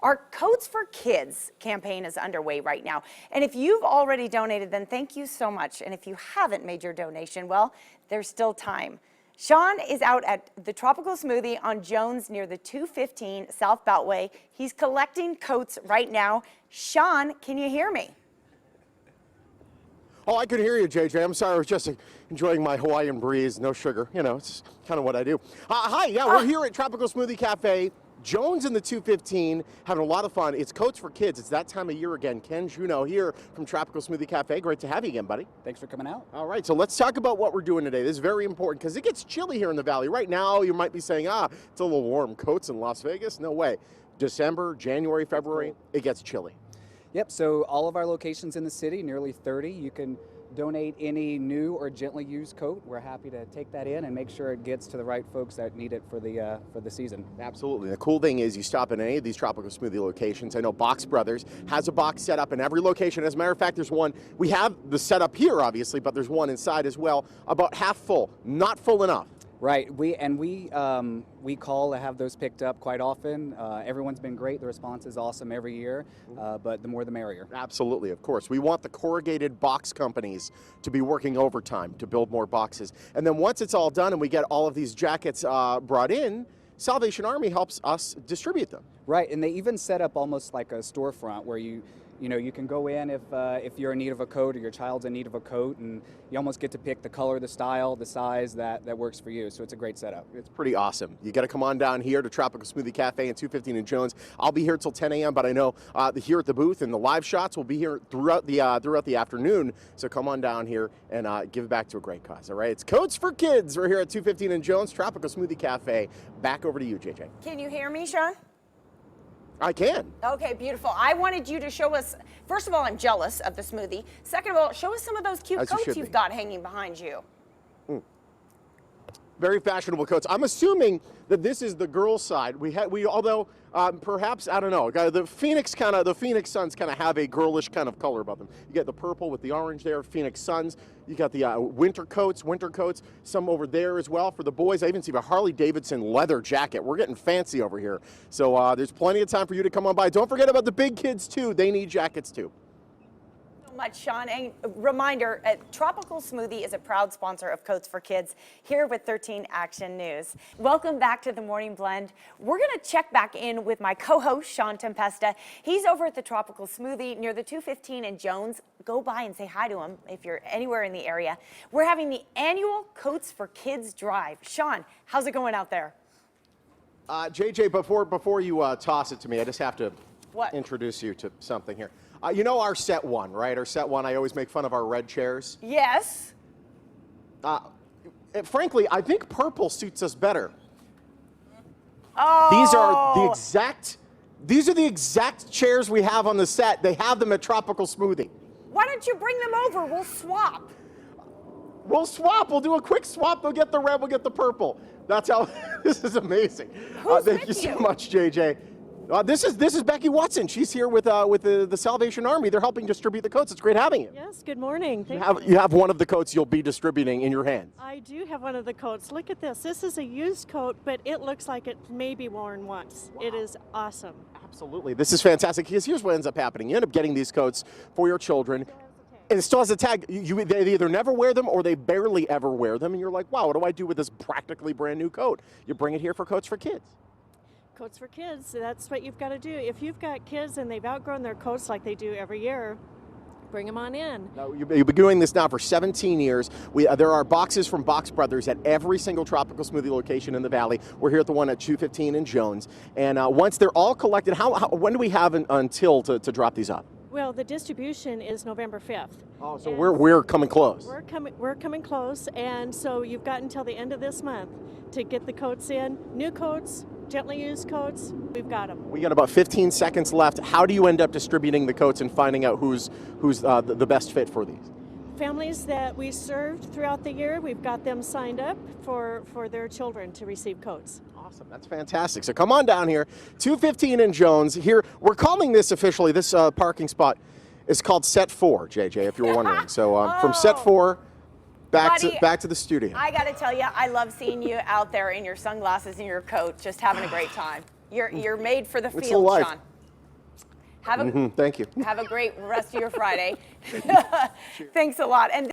Our Coats for Kids campaign is underway right now. And if you've already donated, then thank you so much. And if you haven't made your donation, well, there's still time. Sean is out at the Tropical Smoothie on Jones near the 215 South Beltway. He's collecting coats right now. Sean, can you hear me? Oh, I could hear you, JJ. I'm sorry. I was just enjoying my Hawaiian breeze. No sugar. You know, it's kind of what I do. Hi. Yeah, we're here at Tropical Smoothie Cafe. Jones in the 215, having a lot of fun. It's Coats for Kids. It's that time of year again. Ken Juneau here from Tropical Smoothie Cafe. Great to have you again, buddy. Thanks for coming out. All right, so let's talk about what we're doing today. This is very important because it gets chilly here in the Valley. Right now, you might be saying, it's a little warm. Coats in Las Vegas? No way. December, January, February, it gets chilly. Yep, so all of our locations in the city, nearly 30, you can donate any new or gently used coat. We're happy to take that in and make sure it gets to the right folks that need it for the season. Absolutely. The cool thing is you stop in any of these Tropical Smoothie locations. I know Box Brothers has a box set up in every location. As a matter of fact, there's one. We have the setup here, obviously, but there's one inside as well, about half full, not full enough. Right. We call to have those picked up quite often. Everyone's been great. The response is awesome every year, but the more the merrier. Absolutely, of course. We want the corrugated box companies to be working overtime to build more boxes. And then once it's all done and we get all of these jackets brought in, Salvation Army helps us distribute them. Right, and they even set up almost like a storefront where you can go in if you're in need of a coat or your child's in need of a coat, and you almost get to pick the color, the style, the size that works for you. So it's a great setup. It's pretty awesome. You got to come on down here to Tropical Smoothie Cafe in 215 and Jones. I'll be here till 10 a.m., but I know here at the booth and the live shots will be here throughout the afternoon. So come on down here and give back to a great cause. All right, it's Coats for Kids. We're here at 215 and Jones, Tropical Smoothie Cafe. Back over to you, JJ. Can you hear me, Sean? I can. Okay, beautiful. I wanted you to show us, first of all, I'm jealous of the smoothie. Second of all, show us some of those cute coats you've got hanging behind you. Very fashionable coats. I'm assuming that this is the girls' side. Although perhaps, I don't know. The Phoenix Suns kind of have a girlish kind of color about them. You get the purple with the orange there, Phoenix Suns. You got the winter coats, some over there as well for the boys. I even see a Harley Davidson leather jacket. We're getting fancy over here. So there's plenty of time for you to come on by. Don't forget about the big kids too. They need jackets too. Much, Sean. And reminder, Tropical Smoothie is a proud sponsor of Coats for Kids here with 13 Action News. Welcome back to the Morning Blend. We're going to check back in with my co-host, Sean Tempesta. He's over at the Tropical Smoothie near the 215 and Jones. Go by and say hi to him if you're anywhere in the area. We're having the annual Coats for Kids drive. Sean, how's it going out there? JJ, before you toss it to me, I just have to introduce you to something here. You know our set one, right? Our set one, I always make fun of our red chairs. Yes. Frankly, I think purple suits us better. Oh. These are the exact chairs we have on the set. They have them at Tropical Smoothie. Why don't you bring them over? We'll swap. We'll swap. We'll do a quick swap. They'll get the red, we'll get the purple. That's how, this is amazing. Thank you so much, JJ. This is Becky Watson. She's here with the Salvation Army. They're helping distribute the coats. It's great having you. Yes, good morning. You have one of the coats you'll be distributing in your hands. I do have one of the coats. Look at this. This is a used coat, but it looks like it may be worn once. Wow. It is awesome. Absolutely. This is fantastic because here's what ends up happening. You end up getting these coats for your children. And it still has a tag. They either never wear them or they barely ever wear them. And you're like, wow, what do I do with this practically brand new coat? You bring it here for Coats for Kids. Coats for Kids, that's what you've got to do. If you've got kids and they've outgrown their coats like they do every year, bring them on in. Now, you've been doing this now for 17 years. There are boxes from Box Brothers at every single Tropical Smoothie location in the Valley. We're here at the one at 215 in Jones. And once they're all collected, when do we have until to drop these up? Well, the distribution is November 5th. Oh, so we're coming close. We're coming close, and so you've got until the end of this month to get the coats in. New coats, gently used coats, we've got them. We got about 15 seconds left. How do you end up distributing the coats and finding out who's the best fit for these? Families that we served throughout the year, we've got them signed up for their children to receive coats. Awesome, that's fantastic. So come on down here, 215 in Jones. Here, we're calling this officially, this parking spot is called Set 4, JJ, if you're wondering. So from Set 4 back to the studio. I got to tell you, I love seeing you out there in your sunglasses and your coat, just having a great time. You're made for the field, Sean. Have a Thank you. have a great rest of your Friday. Thanks a lot. And